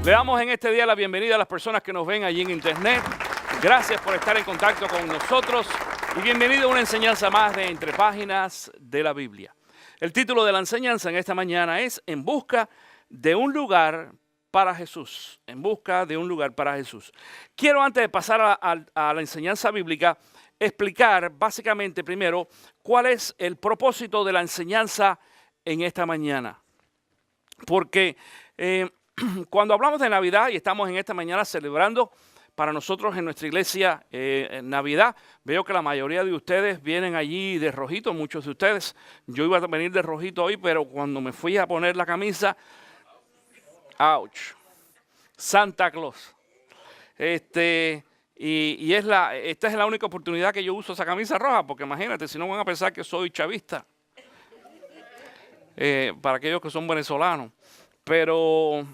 Le damos en este día la bienvenida a las personas que nos ven allí en internet. Gracias por estar en contacto con nosotros y bienvenido a una enseñanza más de Entre Páginas de la Biblia. El título de la enseñanza en esta mañana es En busca de un lugar para Jesús. En busca de un lugar para Jesús. Quiero, antes de pasar a la enseñanza bíblica, explicar básicamente primero cuál es el propósito de la enseñanza en esta mañana. Porque cuando hablamos de Navidad y estamos en esta mañana celebrando para nosotros en nuestra iglesia Navidad, veo que la mayoría de ustedes vienen allí de rojito, muchos de ustedes. Yo iba a venir de rojito hoy, pero cuando me fui a poner la camisa, ouch, Santa Claus. Esta es la única oportunidad que yo uso esa camisa roja, porque imagínate, si no van a pensar que soy chavista, para aquellos que son venezolanos. Pero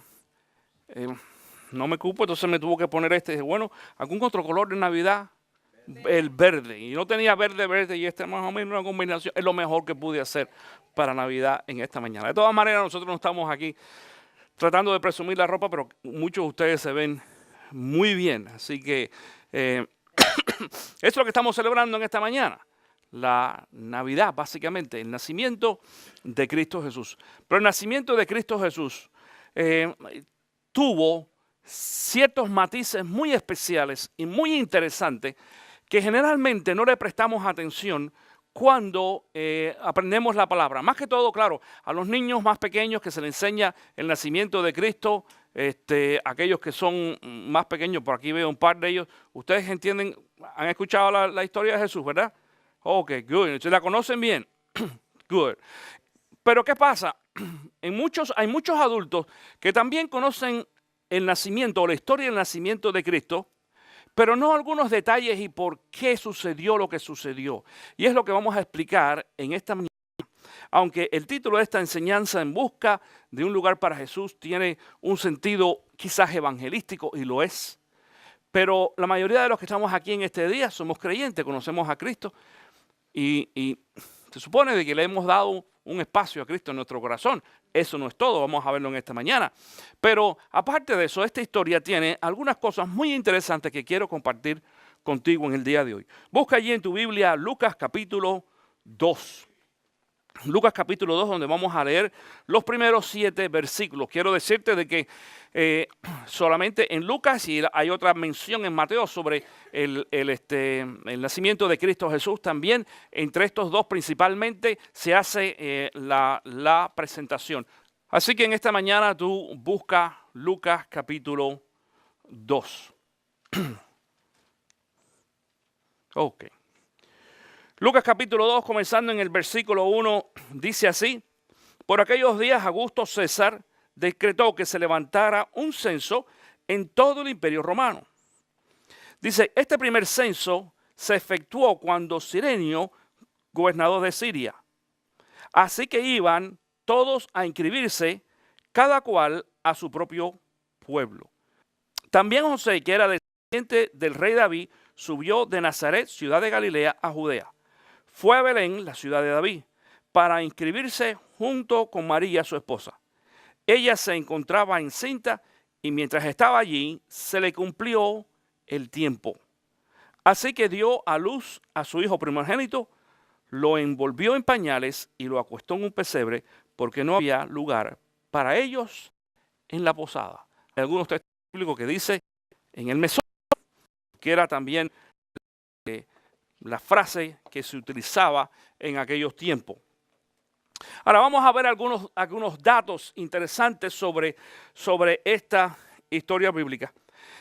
no me cupo, entonces me tuvo que poner bueno, algún otro color de Navidad, el verde. Y no tenía verde, y este más o menos una combinación, es lo mejor que pude hacer para Navidad en esta mañana. De todas maneras, nosotros no estamos aquí tratando de presumir la ropa, pero muchos de ustedes se ven muy bien. Así que eso es lo que estamos celebrando en esta mañana. La Navidad, básicamente, el nacimiento de Cristo Jesús. Pero el nacimiento de Cristo Jesús tuvo ciertos matices muy especiales y muy interesantes que generalmente no le prestamos atención cuando aprendemos la palabra. Más que todo, claro, a los niños más pequeños que se les enseña el nacimiento de Cristo, aquellos que son más pequeños, por aquí veo un par de ellos, ustedes entienden, han escuchado la historia de Jesús, ¿verdad? Ok, good. Entonces la conocen bien. Good. Pero ¿qué pasa? Hay muchos adultos que también conocen el nacimiento o la historia del nacimiento de Cristo, pero no algunos detalles y por qué sucedió lo que sucedió. Y es lo que vamos a explicar en esta mañana. Aunque el título de esta enseñanza, En busca de un lugar para Jesús, tiene un sentido quizás evangelístico, y lo es. Pero la mayoría de los que estamos aquí en este día somos creyentes, conocemos a Cristo. Y se supone de que le hemos dado un espacio a Cristo en nuestro corazón. Eso no es todo, vamos a verlo en esta mañana. Pero aparte de eso, esta historia tiene algunas cosas muy interesantes que quiero compartir contigo en el día de hoy. Busca allí en tu Biblia Lucas capítulo 2. Lucas capítulo 2, donde vamos a leer los primeros 7 versículos. Quiero decirte de que solamente en Lucas, y hay otra mención en Mateo sobre el nacimiento de Cristo Jesús también, entre estos dos principalmente se hace la presentación. Así que en esta mañana tú busca Lucas capítulo 2. Ok. Lucas capítulo 2, comenzando en el versículo 1, dice así: Por aquellos días Augusto César decretó que se levantara un censo en todo el imperio romano. Dice, este primer censo se efectuó cuando Cirenio, gobernador de Siria. Así que iban todos a inscribirse, cada cual a su propio pueblo. También José, que era descendiente del rey David, subió de Nazaret, ciudad de Galilea, a Judea. Fue a Belén, la ciudad de David, para inscribirse junto con María, su esposa. Ella se encontraba encinta y mientras estaba allí se le cumplió el tiempo. Así que dio a luz a su hijo primogénito, lo envolvió en pañales y lo acostó en un pesebre porque no había lugar para ellos en la posada. Hay algunos textos bíblicos que dice en el mesón, que era también la frase que se utilizaba en aquellos tiempos. Ahora vamos a ver algunos datos interesantes sobre esta historia bíblica.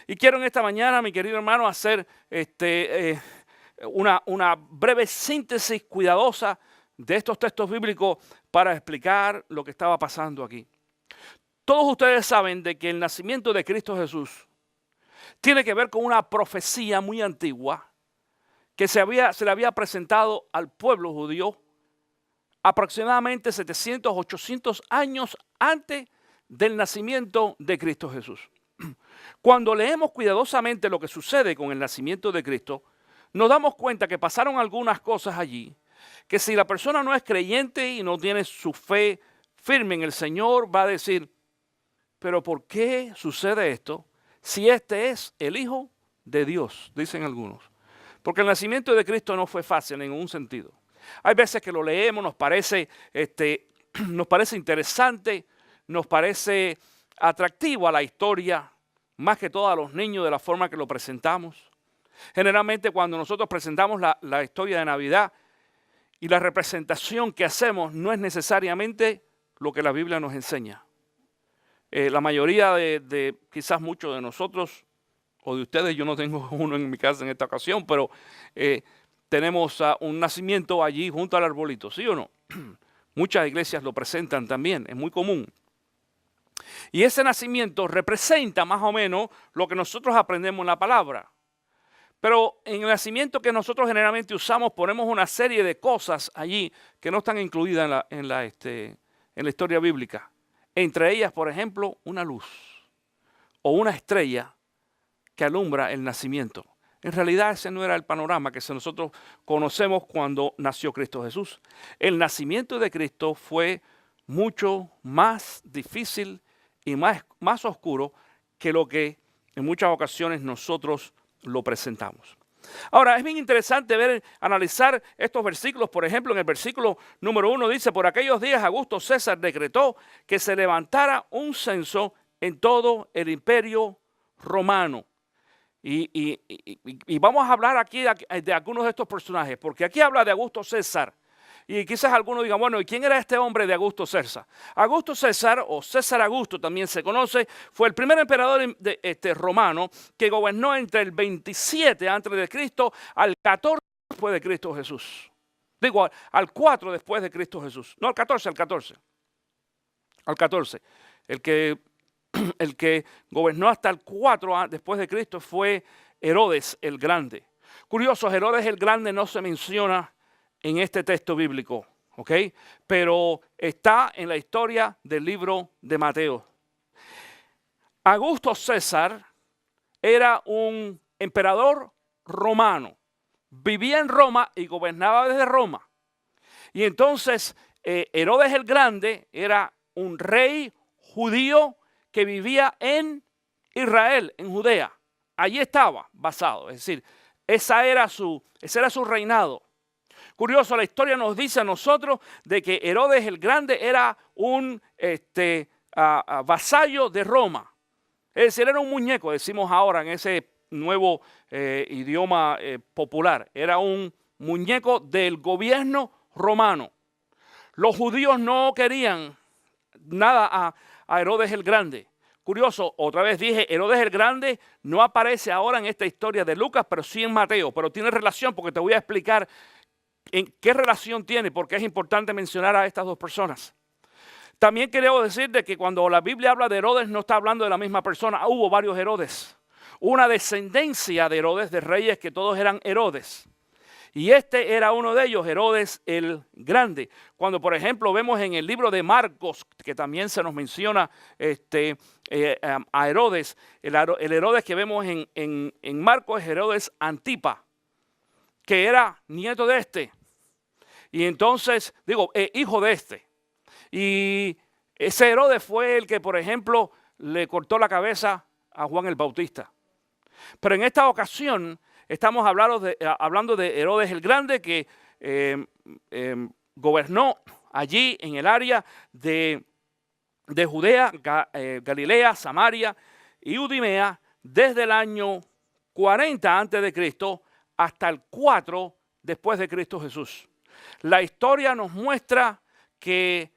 Y quiero en esta mañana, mi querido hermano, hacer una breve síntesis cuidadosa de estos textos bíblicos para explicar lo que estaba pasando aquí. Todos ustedes saben de que el nacimiento de Cristo Jesús tiene que ver con una profecía muy antigua que se le había presentado al pueblo judío aproximadamente 700, 800 años antes del nacimiento de Cristo Jesús. Cuando leemos cuidadosamente lo que sucede con el nacimiento de Cristo, nos damos cuenta que pasaron algunas cosas allí, que si la persona no es creyente y no tiene su fe firme en el Señor, va a decir, pero ¿por qué sucede esto si este es el Hijo de Dios? Dicen algunos. Porque el nacimiento de Cristo no fue fácil en ningún sentido. Hay veces que lo leemos, nos parece interesante, nos parece atractivo a la historia, más que todo a los niños de la forma que lo presentamos. Generalmente cuando nosotros presentamos la historia de Navidad y la representación que hacemos no es necesariamente lo que la Biblia nos enseña. La mayoría de quizás muchos de nosotros o de ustedes, yo no tengo uno en mi casa en esta ocasión, pero tenemos un nacimiento allí junto al arbolito, ¿sí o no? Muchas iglesias lo presentan también, es muy común. Y ese nacimiento representa más o menos lo que nosotros aprendemos en la palabra. Pero en el nacimiento que nosotros generalmente usamos, ponemos una serie de cosas allí que no están incluidas en la historia bíblica. Entre ellas, por ejemplo, una luz o una estrella que alumbra el nacimiento. En realidad ese no era el panorama que nosotros conocemos cuando nació Cristo Jesús. El nacimiento de Cristo fue mucho más difícil y más oscuro que lo que en muchas ocasiones nosotros lo presentamos. Ahora, es bien interesante analizar estos versículos. Por ejemplo, en el versículo número 1 dice: por aquellos días Augusto César decretó que se levantara un censo en todo el imperio romano. Y vamos a hablar aquí de algunos de estos personajes, porque aquí habla de Augusto César. Y quizás algunos digan, bueno, ¿y quién era este hombre de Augusto César? Augusto César, o César Augusto también se conoce, fue el primer emperador romano que gobernó entre el 27 a.C. al 14 después de Cristo Jesús. Digo, al 4 después de Cristo Jesús. No, al 14. Al 14. El que gobernó hasta el 4 después de Cristo fue Herodes el Grande. Curioso, Herodes el Grande no se menciona en este texto bíblico, ¿ok? Pero está en la historia del libro de Mateo. Augusto César era un emperador romano. Vivía en Roma y gobernaba desde Roma. Y entonces Herodes el Grande era un rey judío que vivía en Israel, en Judea. Allí estaba basado, es decir, ese era su reinado. Curioso, la historia nos dice a nosotros de que Herodes el Grande era un vasallo de Roma. Es decir, era un muñeco, decimos ahora en ese nuevo idioma popular. Era un muñeco del gobierno romano. Los judíos no querían nada a Herodes el Grande. Curioso, otra vez dije, Herodes el Grande no aparece ahora en esta historia de Lucas, pero sí en Mateo. Pero tiene relación porque te voy a explicar en qué relación tiene, porque es importante mencionar a estas dos personas. También quiero decir de que cuando la Biblia habla de Herodes no está hablando de la misma persona. Hubo varios Herodes. Una descendencia de Herodes, de reyes que todos eran Herodes. Y este era uno de ellos, Herodes el Grande. Cuando, por ejemplo, vemos en el libro de Marcos, que también se nos menciona a Herodes, el Herodes que vemos en Marcos es Herodes Antipa, que era nieto de este. Y entonces, hijo de este. Y ese Herodes fue el que, por ejemplo, le cortó la cabeza a Juan el Bautista. Pero en esta ocasión estamos hablando de Herodes el Grande, que gobernó allí en el área de Judea, Galilea, Samaria y Idumea desde el año 40 a.C. hasta el 4 después de Cristo Jesús. La historia nos muestra que,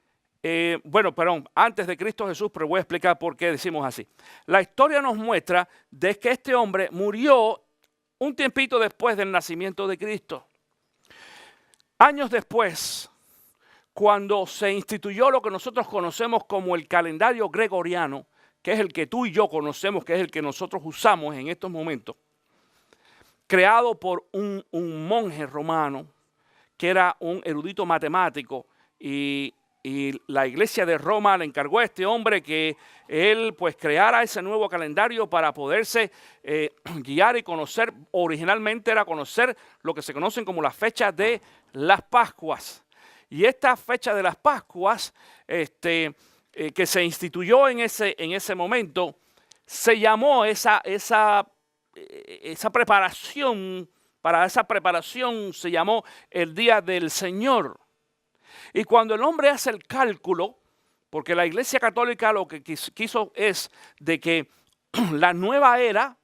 antes de Cristo Jesús, pero voy a explicar por qué decimos así. La historia nos muestra de que este hombre murió un tiempito después del nacimiento de Cristo. Años después, cuando se instituyó lo que nosotros conocemos como el calendario gregoriano, que es el que tú y yo conocemos, que es el que nosotros usamos en estos momentos, creado por un monje romano, que era un erudito matemático, y la iglesia de Roma le encargó a este hombre que él pues creara ese nuevo calendario para poderse guiar y conocer. Originalmente era conocer lo que se conocen como las fechas de las Pascuas. Y esta fecha de las Pascuas que se instituyó en ese momento, se llamó esa preparación, para esa preparación se llamó el Día del Señor. Y cuando el hombre hace el cálculo, porque la Iglesia Católica lo que quiso es de que la nueva era,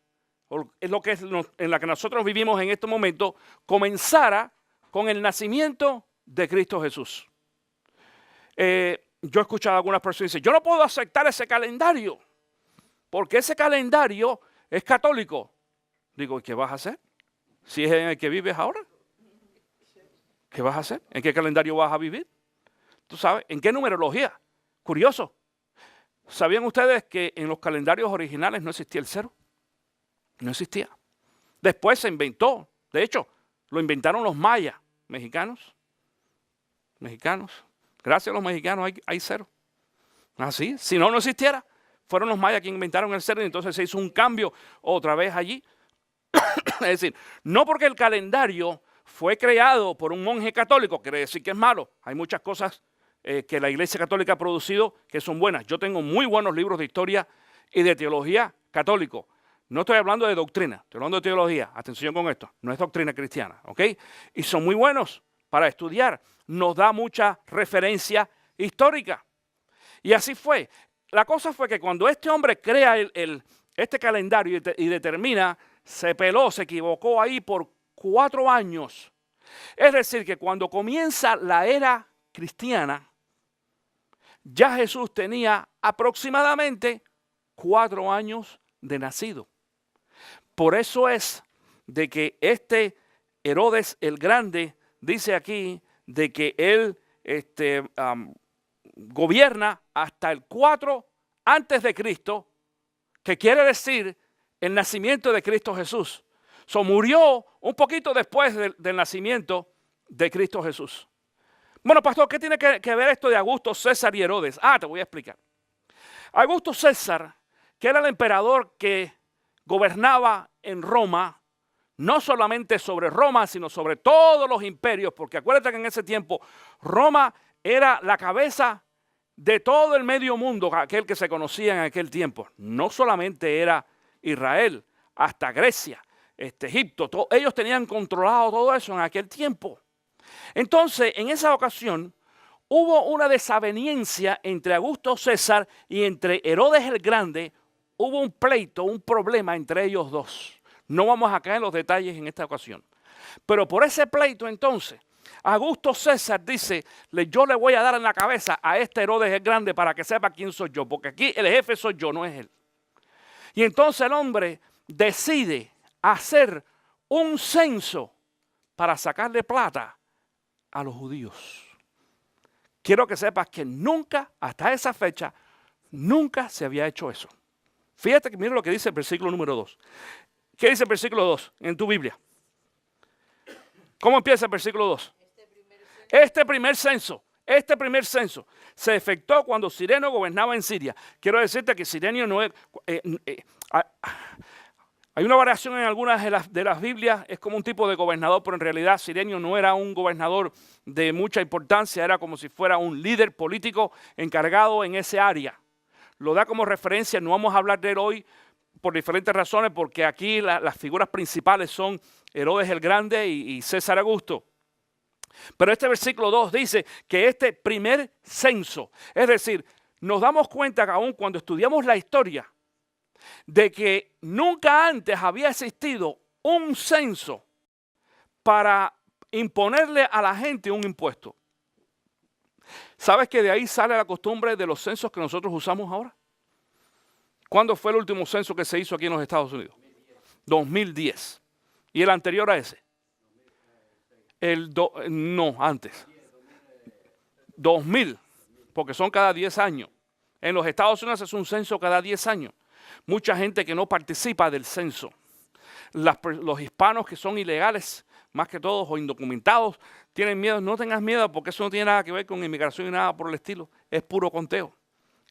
es lo que es en la que nosotros vivimos en este momento, comenzara con el nacimiento de Cristo Jesús. Yo he escuchado a algunas personas que dicen, yo no puedo aceptar ese calendario, porque ese calendario es católico. Digo, ¿y qué vas a hacer? Si es en el que vives ahora. ¿Qué vas a hacer? ¿En qué calendario vas a vivir? ¿Tú sabes? ¿En qué numerología? Curioso. ¿Sabían ustedes que en los calendarios originales no existía el cero? No existía. Después se inventó. De hecho, lo inventaron los mayas, mexicanos. Gracias a los mexicanos hay cero. Así, si no existiera. Fueron los mayas quienes inventaron el cero y entonces se hizo un cambio otra vez allí. Es decir, no porque el calendario fue creado por un monje católico, quiere decir que es malo. Hay muchas cosas que la Iglesia Católica ha producido que son buenas. Yo tengo muy buenos libros de historia y de teología católico. No estoy hablando de doctrina, estoy hablando de teología. Atención con esto, no es doctrina cristiana, ¿ok? Y son muy buenos para estudiar. Nos da mucha referencia histórica. Y así fue. La cosa fue que cuando este hombre crea este calendario y determina, se peló, se equivocó ahí por 4 años. Es decir, que cuando comienza la era cristiana, ya Jesús tenía aproximadamente 4 años de nacido. Por eso es de que este Herodes el Grande dice aquí de que él gobierna hasta el 4 antes de Cristo, que quiere decir el nacimiento de Cristo Jesús. Murió un poquito después del nacimiento de Cristo Jesús. Bueno, pastor, ¿qué tiene que ver esto de Augusto, César y Herodes? Te voy a explicar. Augusto César, que era el emperador que gobernaba en Roma, no solamente sobre Roma, sino sobre todos los imperios, porque acuérdate que en ese tiempo Roma era la cabeza de todo el medio mundo, aquel que se conocía en aquel tiempo. No solamente era Israel, hasta Grecia, Egipto, ellos tenían controlado todo eso en aquel tiempo. Entonces, en esa ocasión, hubo una desaveniencia entre Augusto César y entre Herodes el Grande. Hubo un pleito, un problema entre ellos dos. No vamos a caer en los detalles en esta ocasión. Pero por ese pleito entonces, Augusto César dice, yo le voy a dar en la cabeza a este Herodes el Grande para que sepa quién soy yo, porque aquí el jefe soy yo, no es él. Y entonces el hombre decide hacer un censo para sacarle plata a los judíos. Quiero que sepas que nunca, hasta esa fecha, nunca se había hecho eso. Fíjate que mira lo que dice el versículo número 2. ¿Qué dice el versículo 2 en tu Biblia? ¿Cómo empieza el versículo 2? Este primer censo se efectuó cuando Cirenio gobernaba en Siria. Quiero decirte que Cirenio no es... hay una variación en algunas de las Biblias, es como un tipo de gobernador, pero en realidad Cirenio no era un gobernador de mucha importancia, era como si fuera un líder político encargado en ese área. Lo da como referencia, no vamos a hablar de él hoy por diferentes razones, porque aquí las figuras principales son Herodes el Grande y César Augusto. Pero este versículo 2 dice que este primer censo, es decir, nos damos cuenta que aún cuando estudiamos la historia, de que nunca antes había existido un censo para imponerle a la gente un impuesto. ¿Sabes que de ahí sale la costumbre de los censos que nosotros usamos ahora? ¿Cuándo fue el último censo que se hizo aquí en los Estados Unidos? 2010. ¿Y el anterior a ese? No, antes. 2000, porque son cada 10 años. En los Estados Unidos es un censo cada 10 años. Mucha gente que no participa del censo. Los hispanos que son ilegales, más que todos, o indocumentados, tienen miedo. No tengas miedo, porque eso no tiene nada que ver con inmigración y nada por el estilo. Es puro conteo.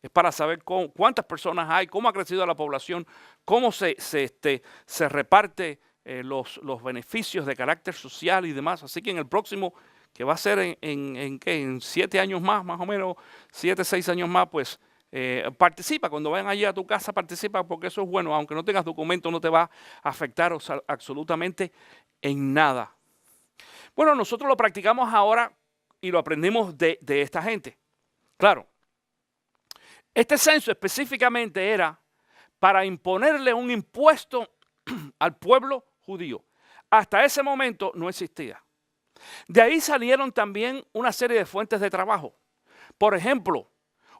Es para saber cuántas personas hay, cómo ha crecido la población, cómo se reparte los beneficios de carácter social y demás. Así que en el próximo, que va a ser en 7 años más o menos, 7, 6 años más, pues Participa, cuando vayan allí a tu casa, participa porque eso es bueno. Aunque no tengas documento, no te va a afectar absolutamente en nada. Bueno, nosotros lo practicamos ahora y lo aprendimos de esta gente. Claro, este censo específicamente era para imponerle un impuesto al pueblo judío. Hasta ese momento no existía. De ahí salieron también una serie de fuentes de trabajo. Por ejemplo,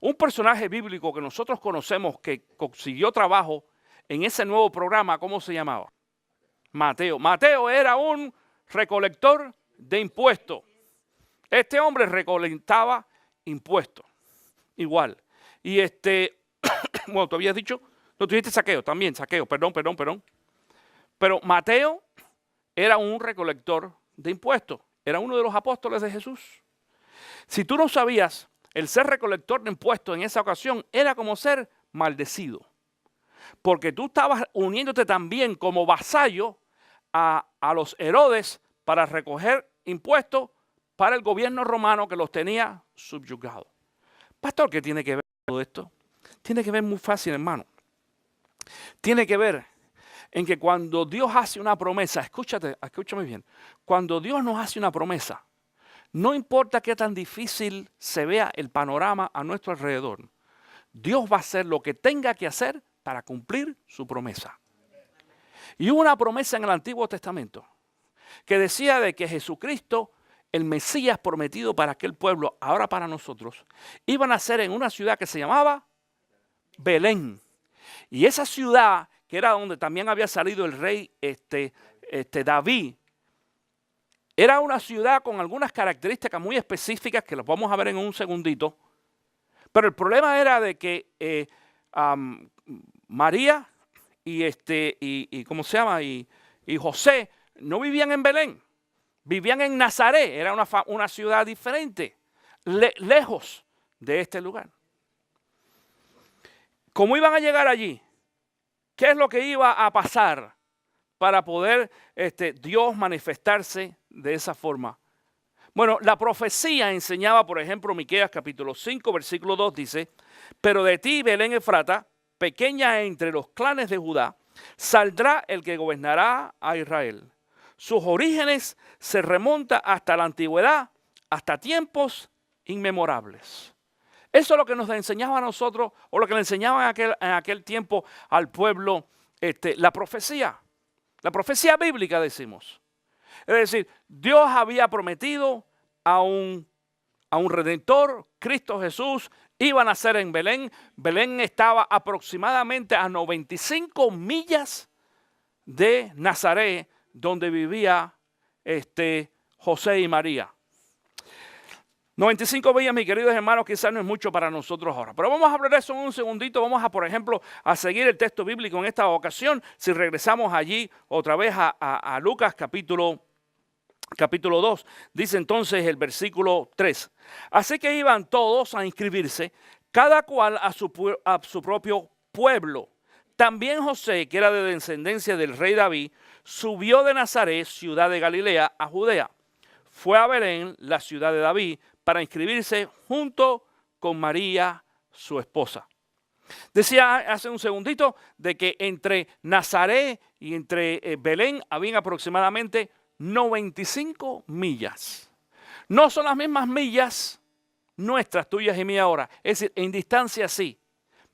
un personaje bíblico que nosotros conocemos que consiguió trabajo en ese nuevo programa, ¿cómo se llamaba? Mateo. Mateo era un recolector de impuestos. Este hombre recolectaba impuestos. Igual. Y bueno, tú habías dicho, no, tú dijiste saqueo, también saqueo, perdón. Pero Mateo era un recolector de impuestos. Era uno de los apóstoles de Jesús. Si tú no sabías, el ser recolector de impuestos en esa ocasión era como ser maldecido. Porque tú estabas uniéndote también como vasallo a los Herodes para recoger impuestos para el gobierno romano que los tenía subyugados. Pastor, ¿qué tiene que ver todo esto? Tiene que ver muy fácil, hermano. Tiene que ver en que cuando Dios hace una promesa, escúchame bien, cuando Dios nos hace una promesa, no importa qué tan difícil se vea el panorama a nuestro alrededor, Dios va a hacer lo que tenga que hacer para cumplir su promesa. Y hubo una promesa en el Antiguo Testamento que decía de que Jesucristo, el Mesías prometido para aquel pueblo, ahora para nosotros, iba a nacer en una ciudad que se llamaba Belén. Y esa ciudad, que era donde también había salido el rey David, era una ciudad con algunas características muy específicas que las vamos a ver en un segundito. Pero el problema era de que María y ¿cómo se llama? Y José no vivían en Belén, vivían en Nazaret. Era una ciudad diferente, lejos de este lugar. ¿Cómo iban a llegar allí? ¿Qué es lo que iba a pasar para poder Dios manifestarse de esa forma? Bueno, la profecía enseñaba, por ejemplo, Miqueas capítulo 5, versículo 2 dice: pero de ti, Belén Efrata, pequeña entre los clanes de Judá, saldrá el que gobernará a Israel. Sus orígenes se remontan hasta la antigüedad, hasta tiempos inmemorables. Eso es lo que nos enseñaba a nosotros, o lo que le enseñaban en aquel tiempo al pueblo, la profecía bíblica, decimos. Es decir, Dios había prometido a un Redentor, Cristo Jesús, iba a nacer en Belén. Belén estaba aproximadamente a 95 millas de Nazaret, donde vivía José y María. 95 millas, mis queridos hermanos, quizás no es mucho para nosotros ahora. Pero vamos a hablar de eso en un segundito. Vamos por ejemplo, a seguir el texto bíblico en esta ocasión. Si regresamos allí otra vez a Lucas capítulo 2, dice entonces el versículo 3. Así que iban todos a inscribirse, cada cual a su propio pueblo. También José, que era de descendencia del rey David, subió de Nazaret, ciudad de Galilea, a Judea. Fue a Belén, la ciudad de David, para inscribirse junto con María, su esposa. Decía hace un segundito de que entre Nazaret y entre Belén habían aproximadamente 95 millas. No son las mismas millas nuestras, tuyas y mías ahora. Es decir, en distancia sí,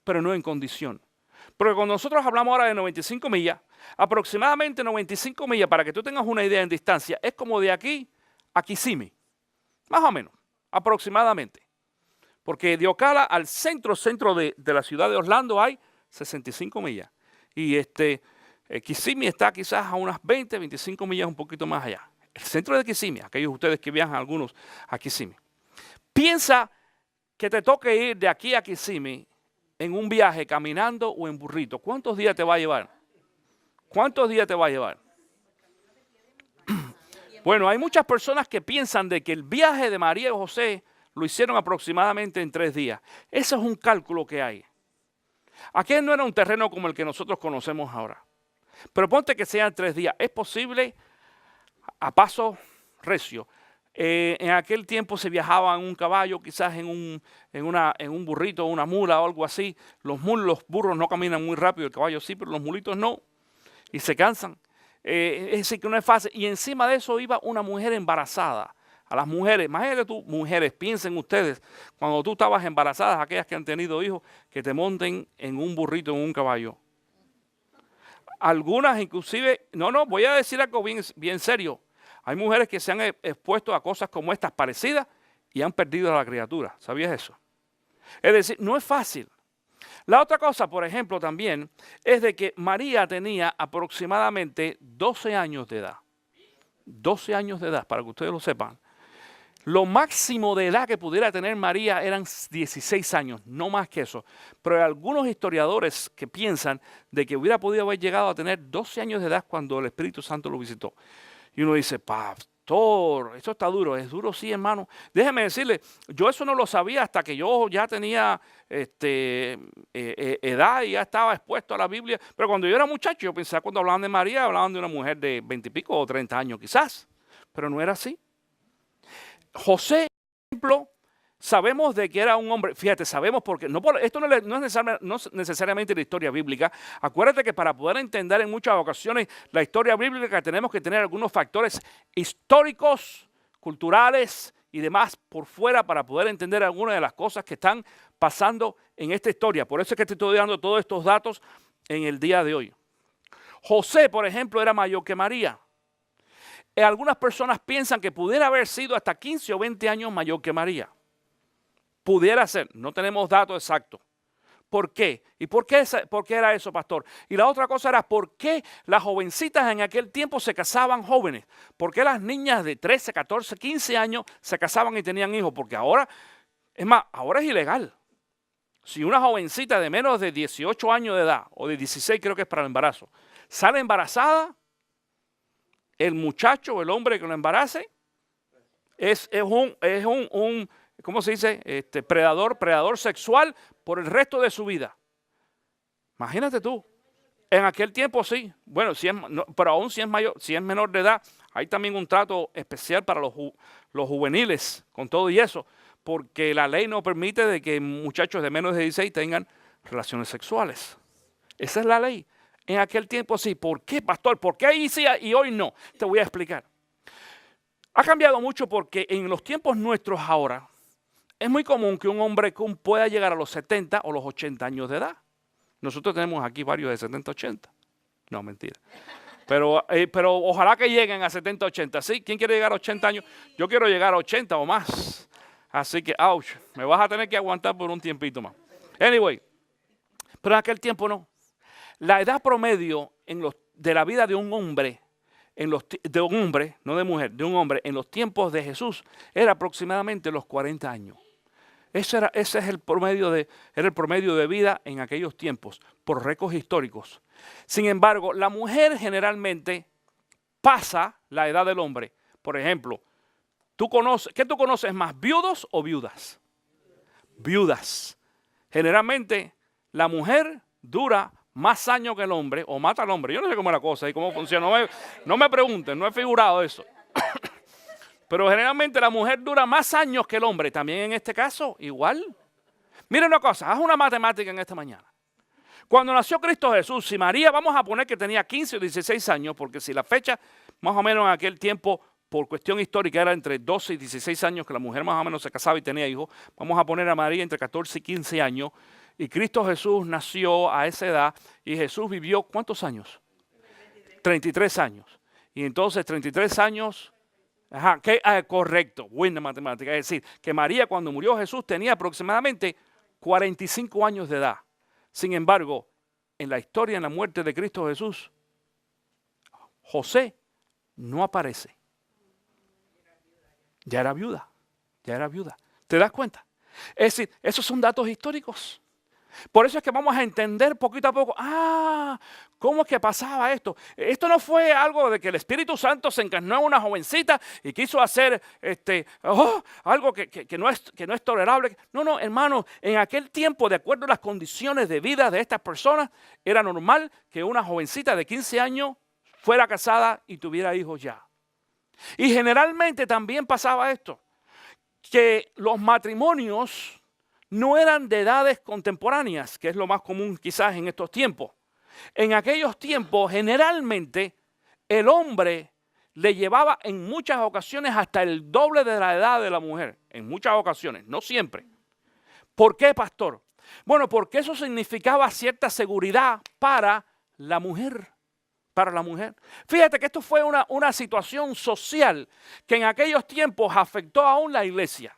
pero no en condición. Porque cuando nosotros hablamos ahora de 95 millas, aproximadamente 95 millas, para que tú tengas una idea en distancia, es como de aquí a Kissimmee. Más o menos, aproximadamente. Porque de Ocala al centro de la ciudad de Orlando hay 65 millas. Y Kissimmee está quizás a unas 20, 25 millas un poquito más allá. El centro de Kissimmee, aquellos de ustedes que viajan algunos a Kissimmee. Piensa que te toque ir de aquí a Kissimmee en un viaje caminando o en burrito. ¿Cuántos días te va a llevar? ¿Cuántos días te va a llevar? Bueno, hay muchas personas que piensan de que el viaje de María y José lo hicieron aproximadamente en 3 días. Ese es un cálculo que hay. Aquel no era un terreno como el que nosotros conocemos ahora. Pero ponte que sean 3 días. Es posible a paso recio. En aquel tiempo se viajaba en un caballo, quizás en un burrito, una mula o algo así. Los burros no caminan muy rápido, el caballo sí, pero los mulitos no, y se cansan. Es decir, que no es fácil. Y encima de eso iba una mujer embarazada. A las mujeres, imagínate tú, mujeres, piensen ustedes, cuando tú estabas embarazadas, aquellas que han tenido hijos, que te monten en un burrito, en un caballo. Algunas inclusive, voy a decir algo bien serio. Hay mujeres que se han expuesto a cosas como estas parecidas y han perdido a la criatura. ¿Sabías eso? Es decir, no es fácil. La otra cosa, por ejemplo, también, es de que María tenía aproximadamente 12 años de edad. 12 años de edad, para que ustedes lo sepan. Lo máximo de edad que pudiera tener María eran 16 años, no más que eso. Pero hay algunos historiadores que piensan de que hubiera podido haber llegado a tener 12 años de edad cuando el Espíritu Santo lo visitó. Y uno dice, pastor, esto está duro. Es duro, sí, hermano. Déjeme decirle, yo eso no lo sabía hasta que yo ya tenía edad y ya estaba expuesto a la Biblia. Pero cuando yo era muchacho, yo pensaba cuando hablaban de María, hablaban de una mujer de 20 y pico o 30 años quizás. Pero no era así. José, por ejemplo, sabemos de que era un hombre, fíjate, sabemos porque, esto no es necesariamente la historia bíblica. Acuérdate que para poder entender en muchas ocasiones la historia bíblica tenemos que tener algunos factores históricos, culturales y demás por fuera para poder entender algunas de las cosas que están pasando en esta historia. Por eso es que te estoy dando todos estos datos en el día de hoy. José, por ejemplo, era mayor que María. Algunas personas piensan que pudiera haber sido hasta 15 o 20 años mayor que María. Pudiera ser, no tenemos datos exactos. ¿Por qué? ¿Y por qué era eso, pastor? Y la otra cosa era, ¿por qué las jovencitas en aquel tiempo se casaban jóvenes? ¿Por qué las niñas de 13, 14, 15 años se casaban y tenían hijos? Porque ahora, es más, ahora es ilegal. Si una jovencita de menos de 18 años de edad, o de 16 creo que es para el embarazo, sale embarazada, el muchacho o el hombre que lo embarace es un ¿cómo se dice? Predador sexual por el resto de su vida. Imagínate tú. En aquel tiempo sí. Bueno, pero aún si es mayor, si es menor de edad, hay también un trato especial para los juveniles con todo y eso, porque la ley no permite de que muchachos de menos de 16 tengan relaciones sexuales. Esa es la ley. En aquel tiempo sí. ¿Por qué, pastor? ¿Por qué ahí sí y hoy no? Te voy a explicar. Ha cambiado mucho porque en los tiempos nuestros ahora es muy común que un hombre pueda llegar a los 70 o los 80 años de edad. Nosotros tenemos aquí varios de 70, 80. No, mentira. Pero ojalá que lleguen a 70, 80. ¿Sí? ¿Quién quiere llegar a 80 años? Yo quiero llegar a 80 o más. Así que, ouch, me vas a tener que aguantar por un tiempito más. Anyway, pero en aquel tiempo no. La edad promedio de la vida de un hombre, no de mujer, de un hombre en los tiempos de Jesús era aproximadamente los 40 años. Ese es el promedio era el promedio de vida en aquellos tiempos, por récords históricos. Sin embargo, la mujer generalmente pasa la edad del hombre. Por ejemplo, ¿qué tú conoces más, viudos o viudas? Viudas. Generalmente la mujer dura más años que el hombre, o mata al hombre. Yo no sé cómo es la cosa y cómo funciona. No me pregunten, no he figurado eso. Pero generalmente la mujer dura más años que el hombre. También en este caso, igual. Mira una cosa, haz una matemática en esta mañana. Cuando nació Cristo Jesús, si María, vamos a poner que tenía 15 o 16 años, porque si la fecha, más o menos en aquel tiempo, por cuestión histórica, era entre 12 y 16 años que la mujer más o menos se casaba y tenía hijos. Vamos a poner a María entre 14 y 15 años. Y Cristo Jesús nació a esa edad y Jesús vivió ¿cuántos años? 33 años. Y entonces 33 años, correcto, buena matemática. Es decir, que María cuando murió Jesús tenía aproximadamente 45 años de edad. Sin embargo, en la historia, en la muerte de Cristo Jesús, José no aparece. Ya era viuda. ¿Te das cuenta? Es decir, esos son datos históricos. Por eso es que vamos a entender poquito a poco, ¿cómo es que pasaba esto? Esto no fue algo de que el Espíritu Santo se encarnó en una jovencita y quiso hacer algo que no es tolerable. No, hermano, en aquel tiempo, de acuerdo a las condiciones de vida de estas personas, era normal que una jovencita de 15 años fuera casada y tuviera hijos ya. Y generalmente también pasaba esto, que los matrimonios no eran de edades contemporáneas, que es lo más común quizás en estos tiempos. En aquellos tiempos, generalmente, el hombre le llevaba en muchas ocasiones hasta el doble de la edad de la mujer. En muchas ocasiones, no siempre. ¿Por qué, pastor? Bueno, porque eso significaba cierta seguridad para la mujer. Para la mujer. Fíjate que esto fue una situación social que en aquellos tiempos afectó aún la iglesia.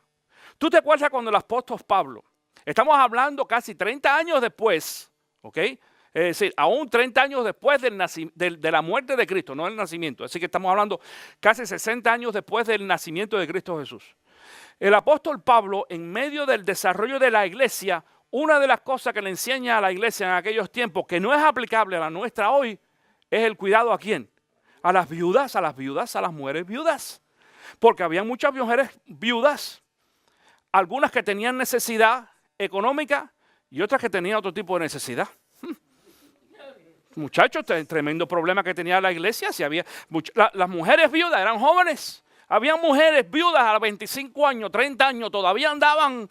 ¿Tú te acuerdas cuando el apóstol Pablo, estamos hablando casi 30 años después, ¿ok? Es decir, aún 30 años después de la muerte de Cristo, no del nacimiento. Así que estamos hablando casi 60 años después del nacimiento de Cristo Jesús. El apóstol Pablo, en medio del desarrollo de la iglesia, una de las cosas que le enseña a la iglesia en aquellos tiempos, que no es aplicable a la nuestra hoy, es el cuidado ¿a quién? A las viudas, a las mujeres viudas. Porque había muchas mujeres viudas, algunas que tenían necesidad económica y otras que tenían otro tipo de necesidad. Muchachos, tremendo problema que tenía la iglesia. Si había las mujeres viudas eran jóvenes. Había mujeres viudas a los 25 años, 30 años, todavía andaban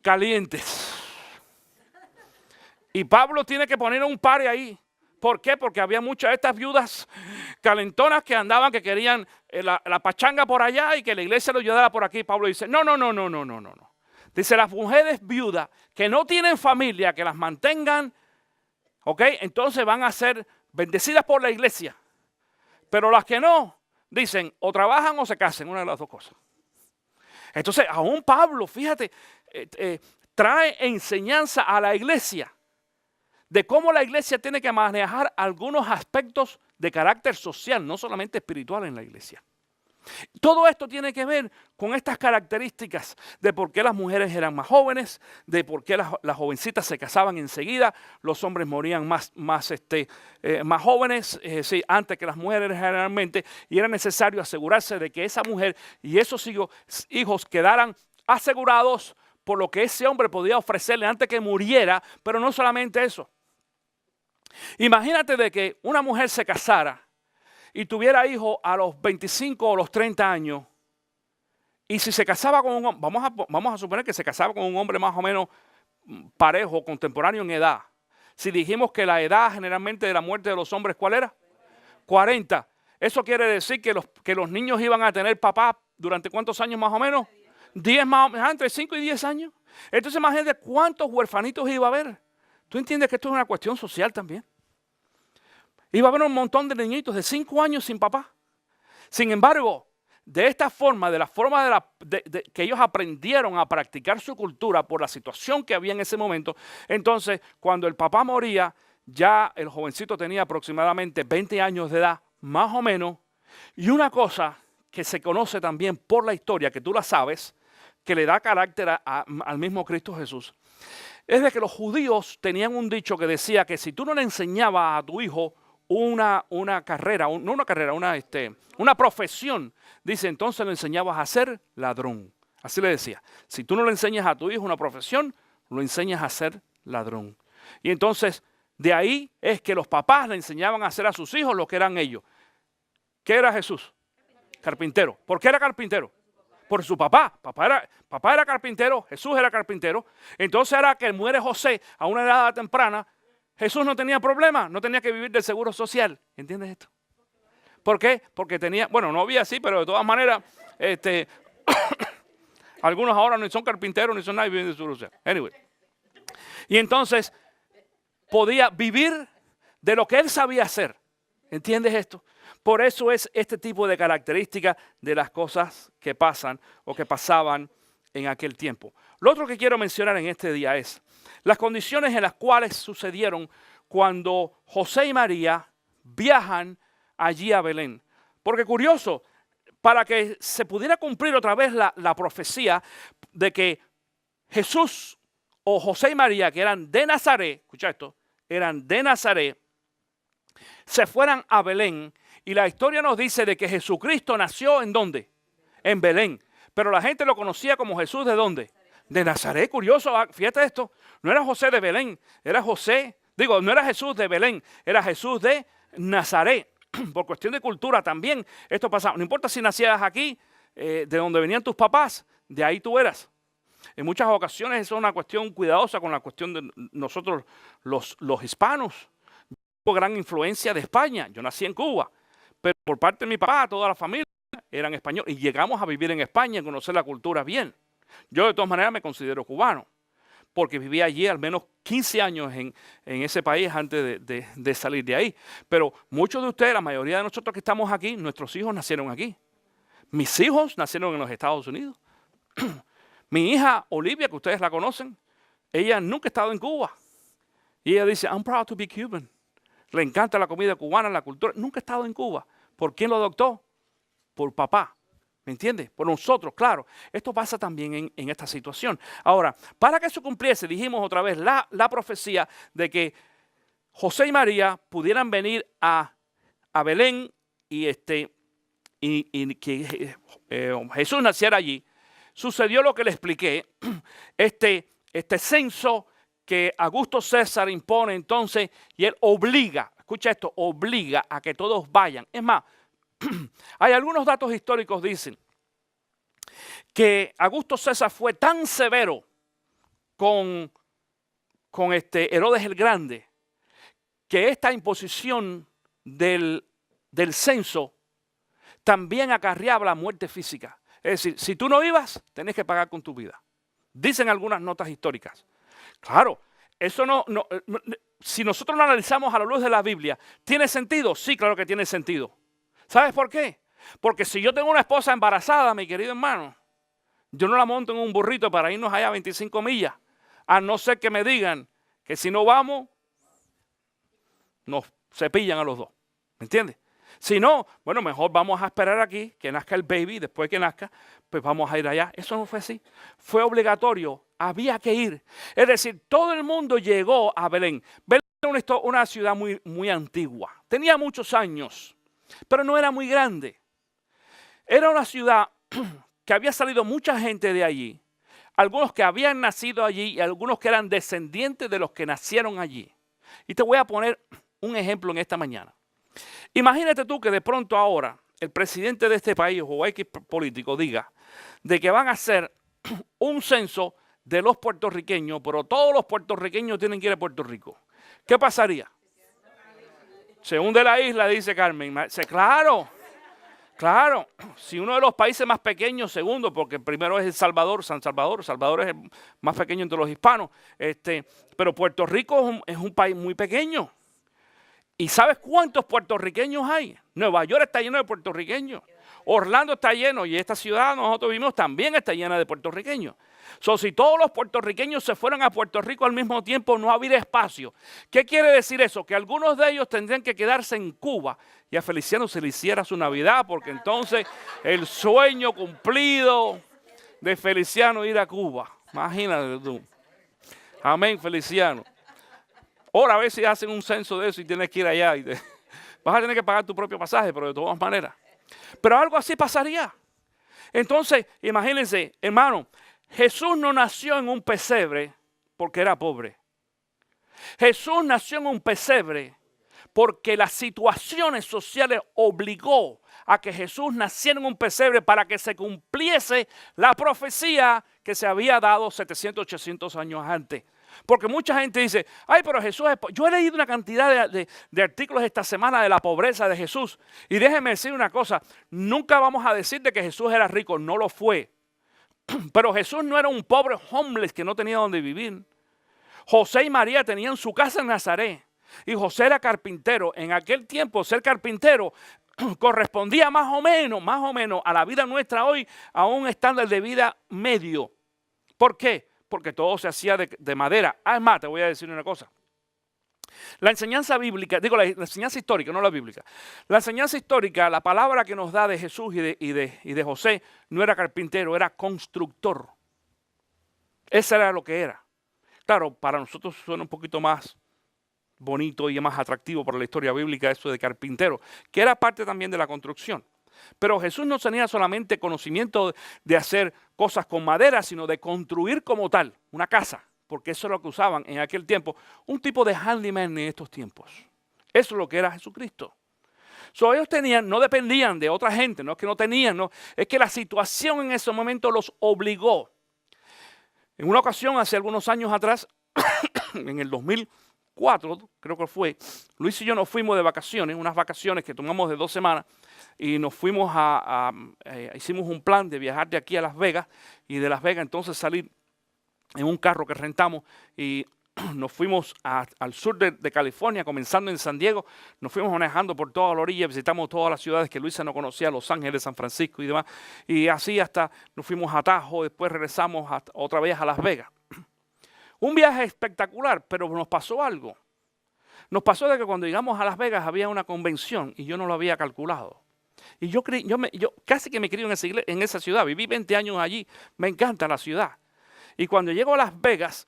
calientes. Y Pablo tiene que poner un pare ahí. ¿Por qué? Porque había muchas de estas viudas calentonas que andaban, que querían la pachanga por allá y que la iglesia lo ayudara por aquí. Pablo dice, no. Dice, las mujeres viudas que no tienen familia, que las mantengan, ¿ok? Entonces van a ser bendecidas por la iglesia. Pero las que no, dicen, o trabajan o se casen, una de las dos cosas. Entonces, aún Pablo, fíjate, trae enseñanza a la iglesia de cómo la iglesia tiene que manejar algunos aspectos de carácter social, no solamente espiritual en la iglesia. Todo esto tiene que ver con estas características de por qué las mujeres eran más jóvenes, de por qué las jovencitas se casaban enseguida, los hombres morían más jóvenes, sí, antes que las mujeres generalmente, y era necesario asegurarse de que esa mujer y esos hijos quedaran asegurados por lo que ese hombre podía ofrecerle antes que muriera, pero no solamente eso. Imagínate de que una mujer se casara y tuviera hijos a los 25 o los 30 años, y si se casaba con un hombre, vamos a suponer que se casaba con un hombre más o menos parejo, contemporáneo en edad. Si dijimos que la edad generalmente de la muerte de los hombres, ¿cuál era? 40. Eso quiere decir que los niños iban a tener papá durante ¿cuántos años más o menos? 10 más o menos, entre 5 y 10 años. Entonces imagínate cuántos huerfanitos iba a haber. ¿Tú entiendes que esto es una cuestión social también? Iba a haber un montón de niñitos de 5 años sin papá. Sin embargo, de esta forma, de la forma que ellos aprendieron a practicar su cultura por la situación que había en ese momento, entonces cuando el papá moría, ya el jovencito tenía aproximadamente 20 años de edad, más o menos. Y una cosa que se conoce también por la historia, que tú la sabes, que le da carácter al mismo Cristo Jesús, es de que los judíos tenían un dicho que decía que si tú no le enseñabas a tu hijo una profesión, dice, entonces le enseñabas a ser ladrón. Así le decía. Si tú no le enseñas a tu hijo una profesión, lo enseñas a ser ladrón. Y entonces, de ahí es que los papás le enseñaban a hacer a sus hijos lo que eran ellos. ¿Qué era Jesús? Carpintero. ¿Por qué era carpintero? Por su papá. Papá era carpintero, Jesús era carpintero. Entonces era que muere José a una edad temprana. Jesús no tenía problema, no tenía que vivir del seguro social. ¿Entiendes esto? ¿Por qué? Porque tenía, bueno, no había así, pero de todas maneras, algunos ahora no son carpinteros ni son nadie, viven del seguro social. Anyway. Y entonces podía vivir de lo que él sabía hacer. ¿Entiendes esto? Por eso es este tipo de características de las cosas que pasan o que pasaban en aquel tiempo. Lo otro que quiero mencionar en este día es las condiciones en las cuales sucedieron cuando José y María viajan allí a Belén. Porque curioso, para que se pudiera cumplir otra vez la profecía de que Jesús o José y María, que eran de Nazaret, escucha esto, eran de Nazaret, se fueran a Belén. Y la historia nos dice de que Jesucristo nació ¿en dónde? En Belén. Pero la gente lo conocía como Jesús ¿de dónde? De Nazaret. Curioso, fíjate esto. No era José de Belén, era no era Jesús de Belén, era Jesús de Nazaret. por cuestión de cultura también, esto pasaba. No importa si nacías aquí, de donde venían tus papás, de ahí tú eras. En muchas ocasiones eso es una cuestión cuidadosa con la cuestión de nosotros los hispanos. Yo tengo gran influencia de España. Yo nací en Cuba, pero por parte de mi papá, toda la familia eran españoles. Y llegamos a vivir en España y conocer la cultura bien. Yo de todas maneras me considero cubano, porque viví allí al menos 15 años en ese país antes de salir de ahí. Pero muchos de ustedes, la mayoría de nosotros que estamos aquí, nuestros hijos nacieron aquí. Mis hijos nacieron en los Estados Unidos. Mi hija Olivia, que ustedes la conocen, ella nunca ha estado en Cuba. Y ella dice, I'm proud to be Cuban. Le encanta la comida cubana, la cultura. Nunca ha estado en Cuba. ¿Por quién lo adoptó? Por papá. ¿Me entiendes? Por nosotros, claro. Esto pasa también en esta situación. Ahora, para que eso cumpliese, dijimos otra vez la profecía de que José y María pudieran venir a Belén y que Jesús naciera allí. Sucedió lo que le expliqué, este censo que Augusto César impone entonces, y él obliga, escucha esto, obliga a que todos vayan. Es más, hay algunos datos históricos que dicen que Augusto César fue tan severo con Herodes el Grande, que esta imposición del censo también acarreaba la muerte física. Es decir, si tú no ibas, tenés que pagar con tu vida. Dicen algunas notas históricas. Claro, eso si nosotros lo analizamos a la luz de la Biblia, ¿tiene sentido? Sí, claro que tiene sentido. ¿Sabes por qué? Porque si yo tengo una esposa embarazada, mi querido hermano, yo no la monto en un burrito para irnos allá a 25 millas, a no ser que me digan que si no vamos, nos cepillan a los dos. ¿Me entiendes? Si no, bueno, mejor vamos a esperar aquí que nazca el baby, después que nazca, pues vamos a ir allá. Eso no fue así. Fue obligatorio, había que ir. Es decir, todo el mundo llegó a Belén. Belén era una ciudad muy, muy antigua. Tenía muchos años, pero no era muy grande. Era una ciudad que había salido mucha gente de allí. Algunos que habían nacido allí y algunos que eran descendientes de los que nacieron allí. Y te voy a poner un ejemplo en esta mañana. Imagínate tú que de pronto ahora el presidente de este país o X político diga de que van a hacer un censo de los puertorriqueños, pero todos los puertorriqueños tienen que ir a Puerto Rico. ¿Qué pasaría? Se hunde la isla, dice Carmen. Claro, claro. Si uno de los países más pequeños, segundo, porque el primero es El Salvador, San Salvador. El Salvador es el más pequeño entre los hispanos. Pero Puerto Rico es un país muy pequeño. ¿Y sabes cuántos puertorriqueños hay? Nueva York está lleno de puertorriqueños. Orlando está lleno y esta ciudad nosotros vivimos también está llena de puertorriqueños. Si todos los puertorriqueños se fueran a Puerto Rico al mismo tiempo, no habría espacio. ¿Qué quiere decir eso? Que algunos de ellos tendrían que quedarse en Cuba y a Feliciano se le hiciera su Navidad, porque entonces el sueño cumplido de Feliciano ir a Cuba. Imagínate tú. Amén, Feliciano. Ahora a ver si hacen un censo de eso y tienes que ir allá. Vas a tener que pagar tu propio pasaje, pero de todas maneras. Pero algo así pasaría. Entonces, imagínense, hermano, Jesús no nació en un pesebre porque era pobre. Jesús nació en un pesebre porque las situaciones sociales obligó a que Jesús naciera en un pesebre para que se cumpliese la profecía que se había dado 700, 800 años antes. Porque mucha gente dice, ay, pero Jesús es pobre. Yo he leído una cantidad de artículos esta semana de la pobreza de Jesús. Y déjeme decir una cosa, nunca vamos a decir de que Jesús era rico, no lo fue. Pero Jesús no era un pobre homeless que no tenía donde vivir. José y María tenían su casa en Nazaret. Y José era carpintero. En aquel tiempo ser carpintero correspondía más o menos a la vida nuestra hoy, a un estándar de vida medio. ¿Por qué? Porque todo se hacía de madera. Además, te voy a decir una cosa. La enseñanza bíblica, digo la enseñanza histórica, no la bíblica. La enseñanza histórica, la palabra que nos da de Jesús y de José, no era carpintero, era constructor. Ese era lo que era. Claro, para nosotros suena un poquito más bonito y más atractivo para la historia bíblica eso de carpintero, que era parte también de la construcción. Pero Jesús no tenía solamente conocimiento de hacer cosas con madera, sino de construir como tal una casa, porque eso es lo que usaban en aquel tiempo, un tipo de handyman en estos tiempos. Eso es lo que era Jesucristo. So, ellos tenían, no dependían de otra gente, no es que no tenían, no, es que la situación en ese momento los obligó. En una ocasión, hace algunos años atrás, en el 2004, creo que fue, Luis y yo nos fuimos de vacaciones, unas vacaciones que tomamos de 2 semanas, y nos fuimos hicimos un plan de viajar de aquí a Las Vegas, y de Las Vegas entonces salir en un carro que rentamos, y nos fuimos al sur de California, comenzando en San Diego. Nos fuimos manejando por toda la orilla, visitamos todas las ciudades que Luisa no conocía, Los Ángeles, San Francisco y demás. Y así hasta nos fuimos a Tahoe, después regresamos otra vez a Las Vegas. Un viaje espectacular, pero nos pasó algo. Nos pasó de que cuando llegamos a Las Vegas había una convención y yo no lo había calculado. Y yo casi que me crié en esa ciudad, viví 20 años allí, me encanta la ciudad. Y cuando llego a Las Vegas,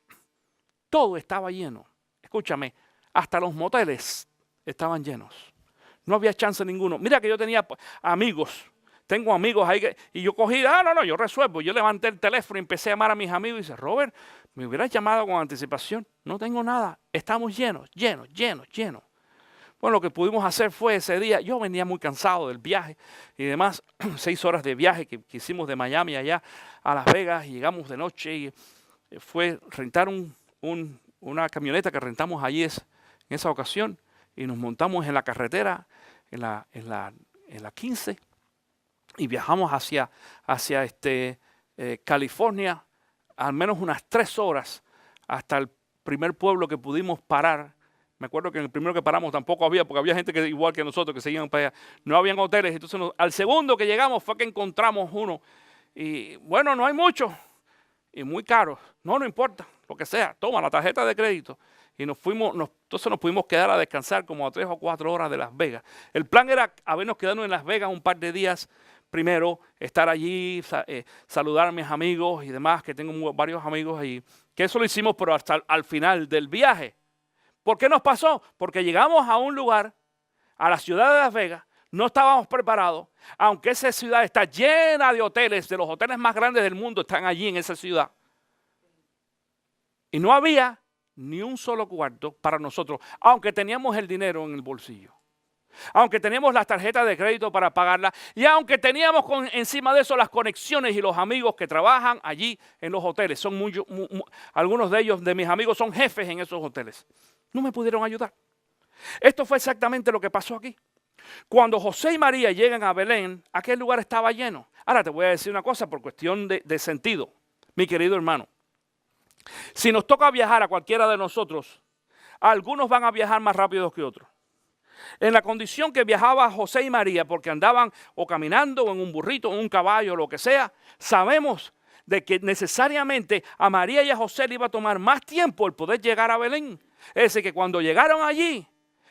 todo estaba lleno. Escúchame, hasta los moteles estaban llenos. No había chance ninguno. Mira que yo tenía amigos. Tengo amigos ahí y yo cogí, yo resuelvo. Yo levanté el teléfono y empecé a llamar a mis amigos y dice, Robert, me hubieras llamado con anticipación. No tengo nada. Estamos llenos. Bueno, lo que pudimos hacer fue ese día, yo venía muy cansado del viaje y demás, 6 horas de viaje que hicimos de Miami allá a Las Vegas y llegamos de noche y fue rentar una camioneta que rentamos allí en esa ocasión y nos montamos en la carretera, en la 15 y viajamos hacia California, al menos unas 3 horas hasta el primer pueblo que pudimos parar. Me acuerdo que en el primero que paramos tampoco había, porque había gente que igual que nosotros que seguían para allá. No habían hoteles, entonces al segundo que llegamos fue que encontramos uno y bueno, no hay mucho y muy caro. No importa. Lo que sea, toma la tarjeta de crédito. Y entonces nos pudimos quedar a descansar como a 3 o 4 horas de Las Vegas. El plan era habernos quedado en Las Vegas un par de días primero, estar allí, saludar a mis amigos y demás, que tengo varios amigos ahí. Que eso lo hicimos, pero hasta al final del viaje. ¿Por qué nos pasó? Porque llegamos a un lugar, a la ciudad de Las Vegas, no estábamos preparados, aunque esa ciudad está llena de hoteles, de los hoteles más grandes del mundo están allí en esa ciudad. Y no había ni un solo cuarto para nosotros, aunque teníamos el dinero en el bolsillo. Aunque teníamos las tarjetas de crédito para pagarla y aunque teníamos encima de eso las conexiones y los amigos que trabajan allí en los hoteles. Algunos de ellos, de mis amigos, son jefes en esos hoteles. No me pudieron ayudar. Esto fue exactamente lo que pasó aquí. Cuando José y María llegan a Belén, aquel lugar estaba lleno. Ahora te voy a decir una cosa por cuestión de sentido, mi querido hermano. Si nos toca viajar a cualquiera de nosotros, algunos van a viajar más rápido que otros. En la condición que viajaba José y María, porque andaban o caminando o en un burrito, en un caballo, lo que sea, sabemos de que necesariamente a María y a José le iba a tomar más tiempo el poder llegar a Belén. Es decir, que cuando llegaron allí,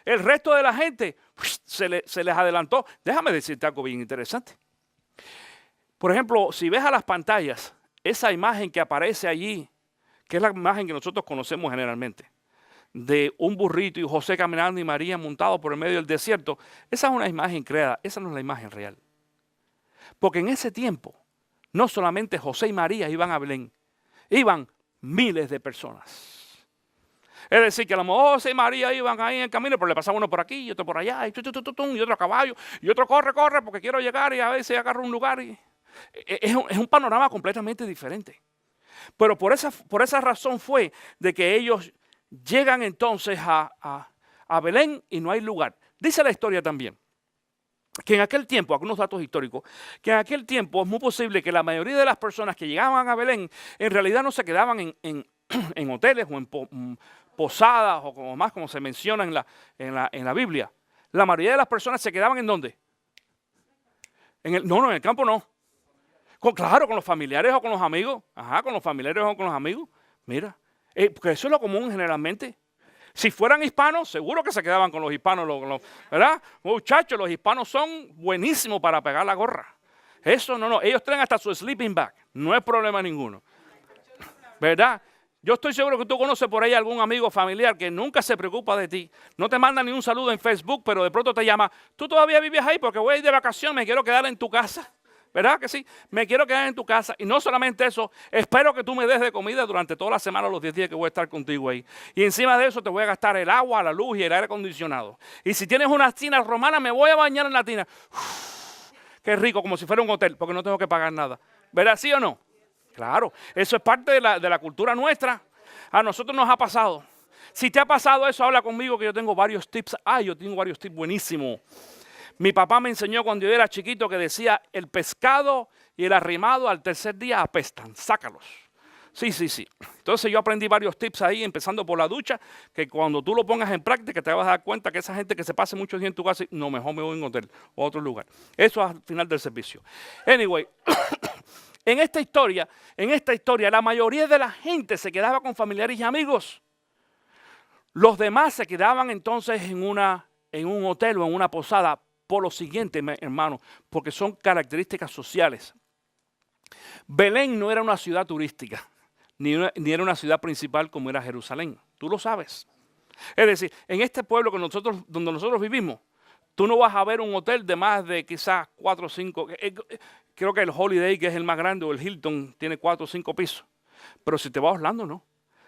el resto de la gente se les adelantó. Déjame decirte algo bien interesante. Por ejemplo, si ves a las pantallas, esa imagen que aparece allí, que es la imagen que nosotros conocemos generalmente, de un burrito y José caminando y María montado por el medio del desierto, esa es una imagen creada, esa no es la imagen real. Porque en ese tiempo, no solamente José y María iban a Belén, iban miles de personas. Es decir, que a lo mejor José y María iban ahí en el camino, pero le pasaba uno por aquí y otro por allá, y otro a caballo, y otro corre porque quiero llegar y a veces agarro un lugar. Es un panorama completamente diferente. Pero por esa razón fue de que ellos llegan entonces a Belén y no hay lugar. Dice la historia también que en aquel tiempo, algunos datos históricos, que en aquel tiempo es muy posible que la mayoría de las personas que llegaban a Belén en realidad no se quedaban en hoteles o en posadas o como se menciona en la Biblia. La mayoría de las personas se quedaban ¿en dónde? En el campo no. Claro, con los familiares o con los amigos. Ajá, con los familiares o con los amigos. Mira, porque eso es lo común generalmente. Si fueran hispanos, seguro que se quedaban con los hispanos, ¿verdad? Muchachos, los hispanos son buenísimos para pegar la gorra. Eso no, ellos traen hasta su sleeping bag, no es problema ninguno. ¿Verdad? Yo estoy seguro que tú conoces por ahí algún amigo familiar que nunca se preocupa de ti. No te manda ni un saludo en Facebook, pero de pronto te llama. Tú todavía vives ahí porque voy a ir de vacaciones, me quiero quedar en tu casa. ¿Verdad que sí? Me quiero quedar en tu casa. Y no solamente eso, espero que tú me des de comida durante toda la semana, los 10 días que voy a estar contigo ahí. Y encima de eso te voy a gastar el agua, la luz y el aire acondicionado. Y si tienes una tina romana, me voy a bañar en la tina. Uf, qué rico, como si fuera un hotel, porque no tengo que pagar nada. ¿Verdad, sí o no? Claro, eso es parte de la cultura nuestra. A nosotros nos ha pasado. Si te ha pasado eso, habla conmigo que yo tengo varios tips. Yo tengo varios tips buenísimos. Mi papá me enseñó cuando yo era chiquito que decía, el pescado y el arrimado al tercer día apestan, sácalos. Sí. Entonces yo aprendí varios tips ahí, empezando por la ducha, que cuando tú lo pongas en práctica te vas a dar cuenta que esa gente que se pase muchos días en tu casa, no, mejor me voy a un hotel o a otro lugar. Eso al final del servicio. Anyway, en esta historia, la mayoría de la gente se quedaba con familiares y amigos. Los demás se quedaban entonces en un hotel o en una posada. Por lo siguiente, hermano, porque son características sociales. Belén no era una ciudad turística, ni era una ciudad principal como era Jerusalén. Tú lo sabes. Es decir, en este pueblo donde nosotros vivimos, tú no vas a ver un hotel de más de quizás 4 o 5. Creo que el Holiday, que es el más grande, o el Hilton, tiene 4 o 5 pisos. Pero si te vas a Orlando, no.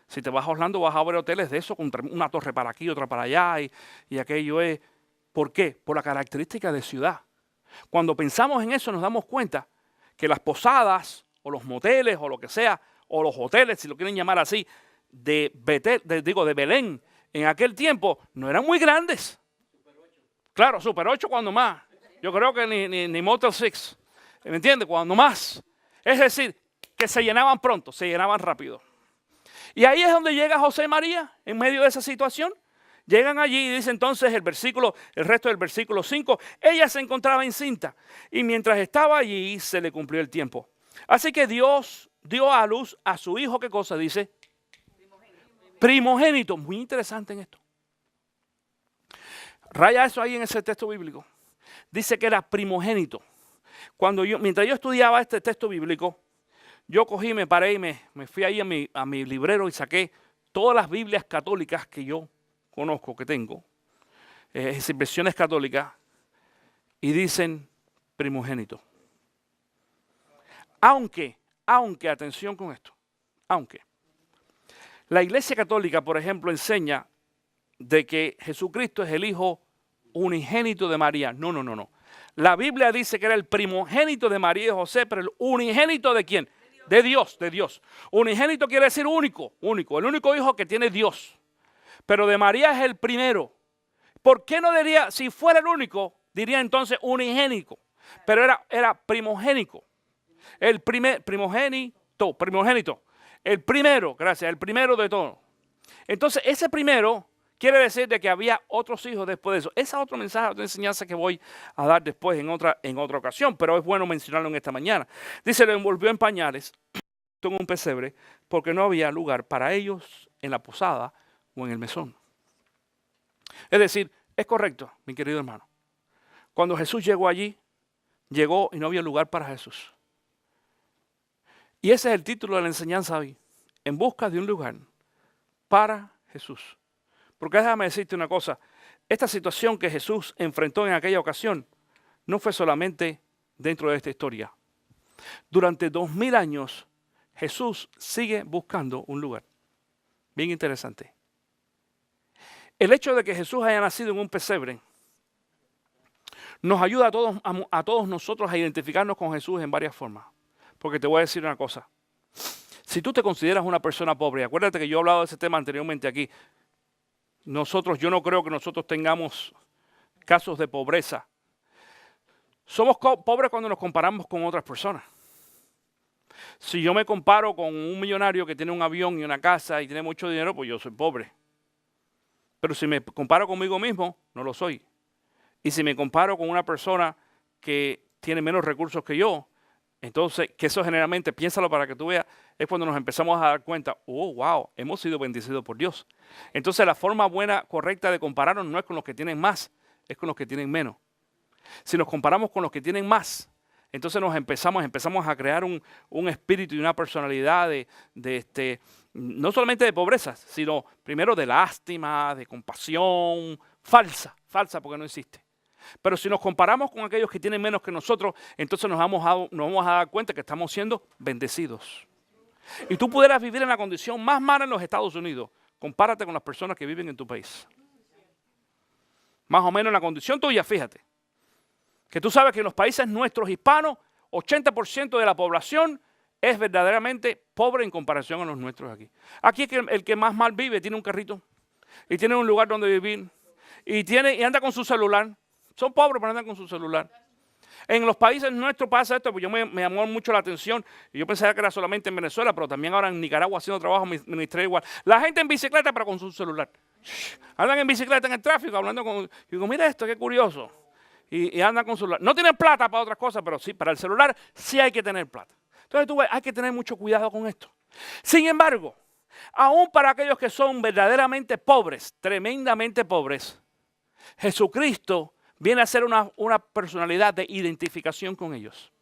Si te vas a Orlando, vas a ver hoteles de eso, con una torre para aquí, otra para allá, y aquello es... ¿Por qué? Por la característica de ciudad. Cuando pensamos en eso nos damos cuenta que las posadas o los moteles o lo que sea, o los hoteles, si lo quieren llamar así, de Belén, en aquel tiempo no eran muy grandes. Claro, Super 8 cuando más. Yo creo que ni Motel 6. ¿Me entiendes? Cuando más. Es decir, que se llenaban pronto, se llenaban rápido. Y ahí es donde llega José y María, en medio de esa situación. Llegan allí y dice entonces el resto del versículo 5, ella se encontraba encinta y mientras estaba allí se le cumplió el tiempo. Así que Dios dio a luz a su hijo, ¿qué cosa dice? Primogénito. Muy interesante en esto. Raya eso ahí en ese texto bíblico. Dice que era primogénito. Mientras yo estudiaba este texto bíblico, yo cogí, me paré y me fui ahí a mi librero y saqué todas las Biblias católicas que yo conozco, que tengo, versiones católicas, y dicen primogénito. Aunque, atención con esto, aunque la Iglesia Católica, por ejemplo, enseña de que Jesucristo es el Hijo unigénito de María. No. La Biblia dice que era el primogénito de María y José, pero el unigénito ¿de quién? De Dios. Unigénito quiere decir único, el único hijo que tiene Dios. Pero de María es el primero. ¿Por qué no diría, si fuera el único, diría entonces unigénico? Pero era primogénico. El primogénito. El primero, gracias, el primero de todo. Entonces, ese primero quiere decir de que había otros hijos después de eso. Esa otro mensaje, otra enseñanza que voy a dar después en otra ocasión, pero es bueno mencionarlo en esta mañana. Dice, lo envolvió en pañales, en un pesebre, porque no había lugar para ellos en la posada o en el mesón. Es decir, es correcto, mi querido hermano. Cuando Jesús llegó allí, llegó y no había lugar para Jesús. Y ese es el título de la enseñanza hoy. En busca de un lugar para Jesús. Porque déjame decirte una cosa. Esta situación que Jesús enfrentó en aquella ocasión no fue solamente dentro de esta historia. Durante 2000 años, Jesús sigue buscando un lugar. Bien interesante. El hecho de que Jesús haya nacido en un pesebre nos ayuda a todos nosotros a identificarnos con Jesús en varias formas. Porque te voy a decir una cosa. Si tú te consideras una persona pobre, acuérdate que yo he hablado de ese tema anteriormente aquí. Yo no creo que nosotros tengamos casos de pobreza. Somos pobres cuando nos comparamos con otras personas. Si yo me comparo con un millonario que tiene un avión y una casa y tiene mucho dinero, pues yo soy pobre. Pero si me comparo conmigo mismo, no lo soy. Y si me comparo con una persona que tiene menos recursos que yo, entonces, que eso generalmente, piénsalo para que tú veas, es cuando nos empezamos a dar cuenta, wow, hemos sido bendecidos por Dios. Entonces, la forma buena, correcta de compararnos no es con los que tienen más, es con los que tienen menos. Si nos comparamos con los que tienen más, entonces empezamos a crear un espíritu y una personalidad no solamente de pobreza, sino primero de lástima, de compasión, falsa porque no existe. Pero si nos comparamos con aquellos que tienen menos que nosotros, entonces nos vamos a dar cuenta que estamos siendo bendecidos. Y tú pudieras vivir en la condición más mala en los Estados Unidos. Compárate con las personas que viven en tu país. Más o menos en la condición tuya, fíjate. Que tú sabes que en los países nuestros hispanos, 80% de la población es verdaderamente pobre en comparación a los nuestros aquí. Aquí es que el que más mal vive tiene un carrito y tiene un lugar donde vivir y anda con su celular. Son pobres pero andan con su celular. En los países nuestros pasa esto, pues me llamó mucho la atención y yo pensaba que era solamente en Venezuela, pero también ahora en Nicaragua haciendo trabajo ministerial igual. La gente en bicicleta pero con su celular. Andan en bicicleta en el tráfico hablando con... Y digo, mira esto, qué curioso. Y andan con su celular. No tienen plata para otras cosas, pero sí, para el celular sí hay que tener plata. Entonces tú ves, hay que tener mucho cuidado con esto. Sin embargo, aún para aquellos que son verdaderamente pobres, tremendamente pobres, Jesucristo viene a ser una personalidad de identificación con ellos.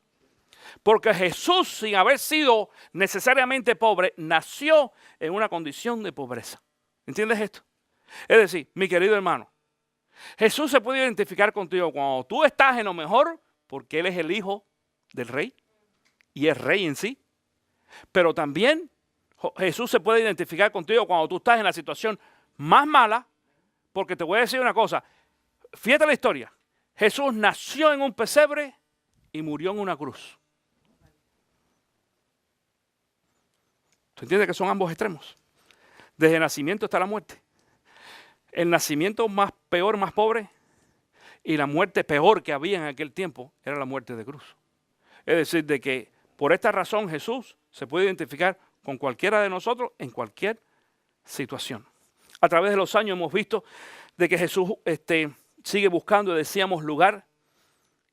Porque Jesús, sin haber sido necesariamente pobre, nació en una condición de pobreza. ¿Entiendes esto? Es decir, mi querido hermano, Jesús se puede identificar contigo cuando tú estás en lo mejor, porque Él es el Hijo del Rey y es Rey en sí. Pero también Jesús se puede identificar contigo cuando tú estás en la situación más mala, porque te voy a decir una cosa. Fíjate la historia. Jesús nació en un pesebre y murió en una cruz. ¿Tú entiendes que son ambos extremos? Desde el nacimiento hasta la muerte. El nacimiento más peor, más pobre, y la muerte peor que había en aquel tiempo era la muerte de cruz. Es decir, de que por esta razón Jesús se puede identificar con cualquiera de nosotros en cualquier situación. A través de los años hemos visto de que Jesús sigue buscando, decíamos, lugar,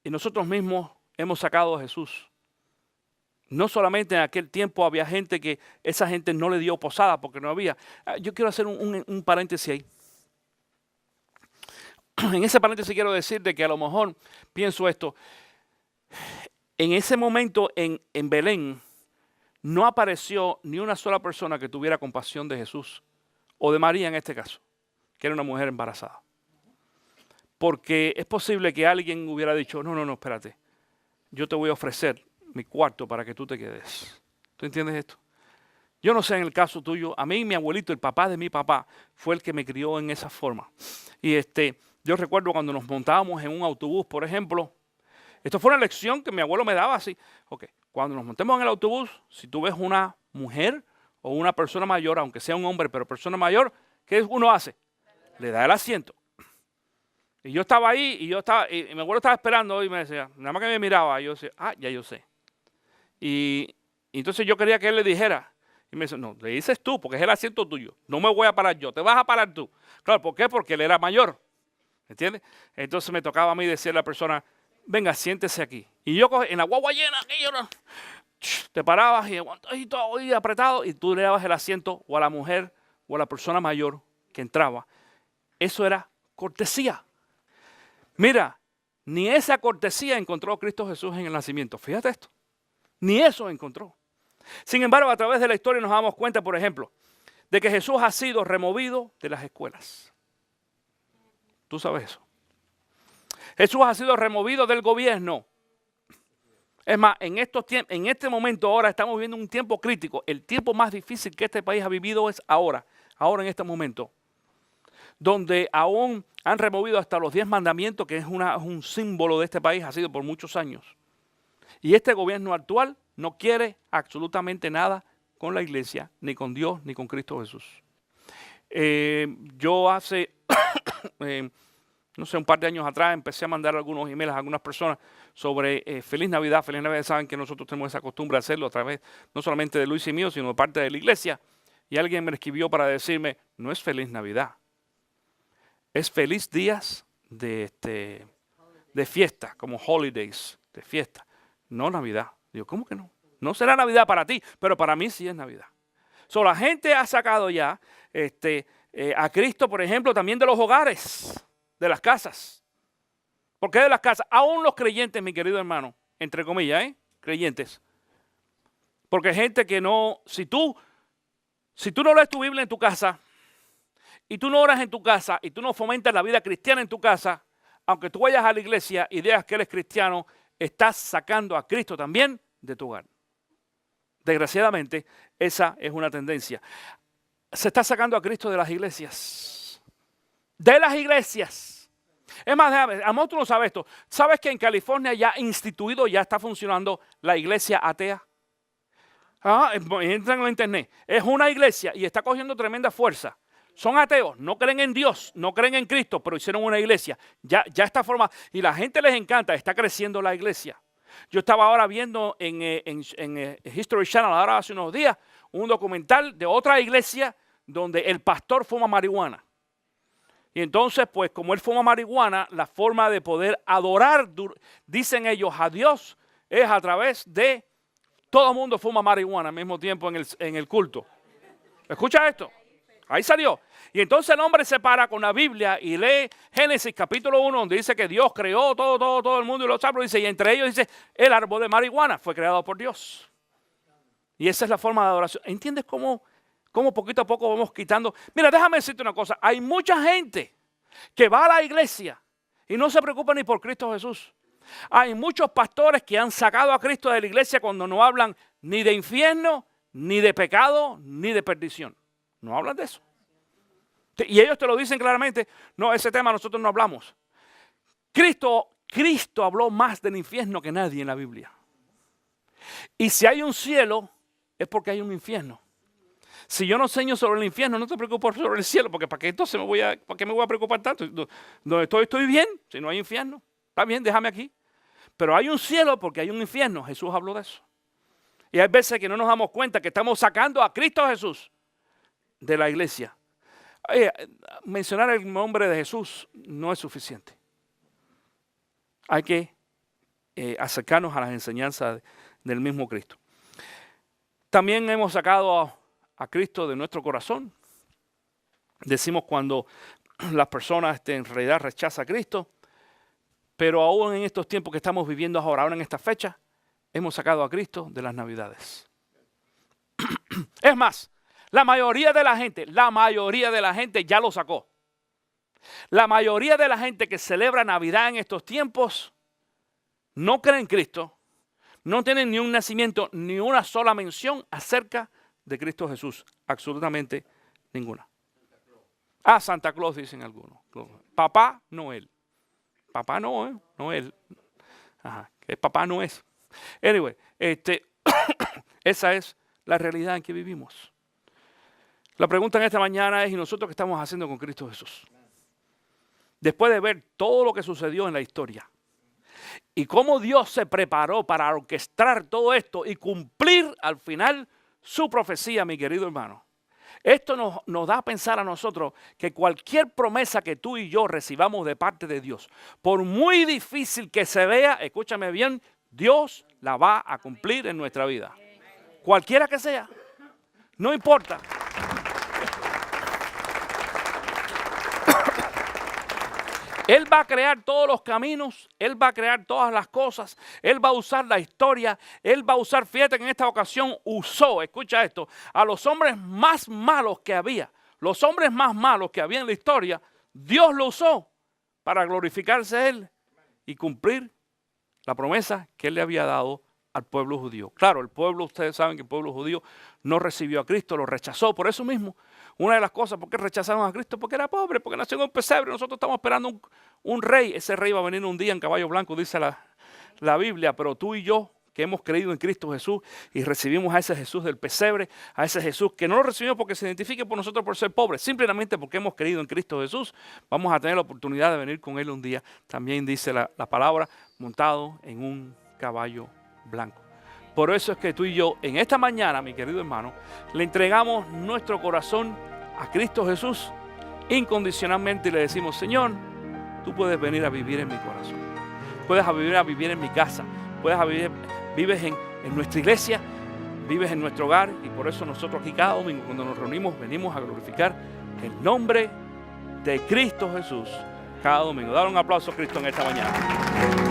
y nosotros mismos hemos sacado a Jesús. No solamente en aquel tiempo había gente que esa gente no le dio posada porque no había. Yo quiero hacer un paréntesis ahí. En ese paréntesis quiero decir de que a lo mejor pienso esto. En ese momento en Belén no apareció ni una sola persona que tuviera compasión de Jesús o de María en este caso, que era una mujer embarazada. Porque es posible que alguien hubiera dicho, no, espérate, yo te voy a ofrecer mi cuarto para que tú te quedes. ¿Tú entiendes esto? Yo no sé en el caso tuyo, a mí mi abuelito, el papá de mi papá, fue el que me crió en esa forma. Y yo recuerdo cuando nos montábamos en un autobús, por ejemplo, esto fue una lección que mi abuelo me daba así. Ok, cuando nos montemos en el autobús, si tú ves una mujer o una persona mayor, aunque sea un hombre, pero persona mayor, ¿qué uno hace? Le da el asiento. Y yo estaba ahí y mi abuelo estaba esperando y me decía, nada más que me miraba, y yo decía, ya yo sé. Y entonces yo quería que él le dijera. Y me dice, no, le dices tú, porque es el asiento tuyo. No me voy a parar yo, te vas a parar tú. Claro, ¿por qué? Porque él era mayor. ¿Entiendes? Entonces me tocaba a mí decirle a la persona, venga, siéntese aquí. Y yo en la guagua llena, te parabas y aguantabas y todo y apretado y tú le dabas el asiento o a la mujer o a la persona mayor que entraba. Eso era cortesía. Mira, ni esa cortesía encontró Cristo Jesús en el nacimiento. Fíjate esto. Ni eso encontró. Sin embargo, a través de la historia nos damos cuenta, por ejemplo, de que Jesús ha sido removido de las escuelas. ¿Tú sabes eso? Jesús ha sido removido del gobierno. Es más, en este momento ahora estamos viviendo un tiempo crítico. El tiempo más difícil que este país ha vivido es ahora en este momento. Donde aún han removido hasta los 10 mandamientos, que es un símbolo de este país, ha sido por muchos años. Y este gobierno actual no quiere absolutamente nada con la iglesia, ni con Dios, ni con Cristo Jesús. Yo hace, no sé, un par de años atrás empecé a mandar algunos emails a algunas personas sobre Feliz Navidad. Feliz Navidad, saben que nosotros tenemos esa costumbre de hacerlo a través no solamente de Luis y mío, sino de parte de la iglesia. Y alguien me escribió para decirme, no es Feliz Navidad, es Feliz Días de fiesta, como holidays, de fiesta, no Navidad. Digo, ¿cómo que no? No será Navidad para ti, pero para mí sí es Navidad. La gente ha sacado ya a Cristo, por ejemplo, también de los hogares, de las casas. ¿Por qué de las casas? Aún los creyentes, mi querido hermano, entre comillas, creyentes. Porque hay gente que no, si tú no lees tu Biblia en tu casa, y tú no oras en tu casa, y tú no fomentas la vida cristiana en tu casa, aunque tú vayas a la iglesia y digas que eres cristiano, estás sacando a Cristo también de tu hogar. Desgraciadamente, esa es una tendencia. Se está sacando a Cristo de las iglesias. De las iglesias. Es más, déjame, a lo mejor tú no sabes esto. ¿Sabes que en California ya instituido, ya está funcionando la iglesia atea? Entran en la internet. Es una iglesia y está cogiendo tremenda fuerza. Son ateos, no creen en Dios, no creen en Cristo, pero hicieron una iglesia. Ya está formada. Y la gente les encanta, está creciendo la iglesia. Yo estaba ahora viendo en History Channel, ahora hace unos días, un documental de otra iglesia donde el pastor fuma marihuana. Y entonces, pues como él fuma marihuana, la forma de poder adorar, dicen ellos, a Dios es a través de todo el mundo fuma marihuana al mismo tiempo en el culto. ¿Escucha esto? Ahí salió. Y entonces el hombre se para con la Biblia y lee Génesis capítulo 1, donde dice que Dios creó todo el mundo y los árboles. Y entre ellos dice, el árbol de marihuana fue creado por Dios. Y esa es la forma de adoración. ¿Entiendes cómo poquito a poco vamos quitando? Mira, déjame decirte una cosa. Hay mucha gente que va a la iglesia y no se preocupa ni por Cristo Jesús. Hay muchos pastores que han sacado a Cristo de la iglesia cuando no hablan ni de infierno, ni de pecado, ni de perdición. No hablan de eso. Y ellos te lo dicen claramente. No, ese tema nosotros no hablamos. Cristo habló más del infierno que nadie en la Biblia. Y si hay un cielo, es porque hay un infierno. Si yo no enseño sobre el infierno, no te preocupes sobre el cielo, porque ¿para qué entonces para qué me voy a preocupar tanto? Donde estoy bien, si no hay infierno. Está bien, déjame aquí. Pero hay un cielo porque hay un infierno. Jesús habló de eso. Y hay veces que no nos damos cuenta que estamos sacando a Cristo Jesús de la iglesia. Mencionar el nombre de Jesús no es suficiente. Hay que acercarnos a las enseñanzas del mismo Cristo. También hemos sacado a Cristo de nuestro corazón. Decimos cuando las personas en realidad rechazan a Cristo, pero aún en estos tiempos que estamos viviendo ahora en esta fecha, hemos sacado a Cristo de las Navidades. Es más, la mayoría de la gente ya lo sacó. La mayoría de la gente que celebra Navidad en estos tiempos no cree en Cristo, no tienen ni un nacimiento, ni una sola mención acerca de Cristo Jesús. Absolutamente ninguna. Santa Claus dicen algunos. Papá Noel. Papá no, Noel. Que papá no es. Anyway, esa es la realidad en que vivimos. La pregunta en esta mañana es, ¿y nosotros qué estamos haciendo con Cristo Jesús? Después de ver todo lo que sucedió en la historia y cómo Dios se preparó para orquestar todo esto y cumplir al final su profecía, mi querido hermano. Esto nos da a pensar a nosotros que cualquier promesa que tú y yo recibamos de parte de Dios, por muy difícil que se vea, escúchame bien, Dios la va a cumplir en nuestra vida. Cualquiera que sea, no importa. Él va a crear todos los caminos, Él va a crear todas las cosas, Él va a usar la historia, Él va a usar, fíjate que en esta ocasión usó, escucha esto, a los hombres más malos que había, los hombres más malos que había en la historia, Dios lo usó para glorificarse a Él y cumplir la promesa que Él le había dado al pueblo judío. Claro, el pueblo, ustedes saben que el pueblo judío no recibió a Cristo, lo rechazó, por eso mismo. Una de las cosas, ¿por qué rechazaron a Cristo? Porque era pobre, porque nació en un pesebre. Nosotros estamos esperando un rey. Ese rey va a venir un día en caballo blanco, dice la Biblia. Pero tú y yo, que hemos creído en Cristo Jesús y recibimos a ese Jesús del pesebre, a ese Jesús que no lo recibimos porque se identifique por nosotros por ser pobres, simplemente porque hemos creído en Cristo Jesús, vamos a tener la oportunidad de venir con Él un día. También dice la palabra, montado en un caballo blanco. Por eso es que tú y yo, en esta mañana, mi querido hermano, le entregamos nuestro corazón a Cristo Jesús incondicionalmente y le decimos, Señor, tú puedes venir a vivir en mi corazón. Puedes venir a vivir en mi casa. Vives en nuestra iglesia, vives en nuestro hogar y por eso nosotros aquí cada domingo cuando nos reunimos venimos a glorificar el nombre de Cristo Jesús cada domingo. Dale un aplauso a Cristo en esta mañana.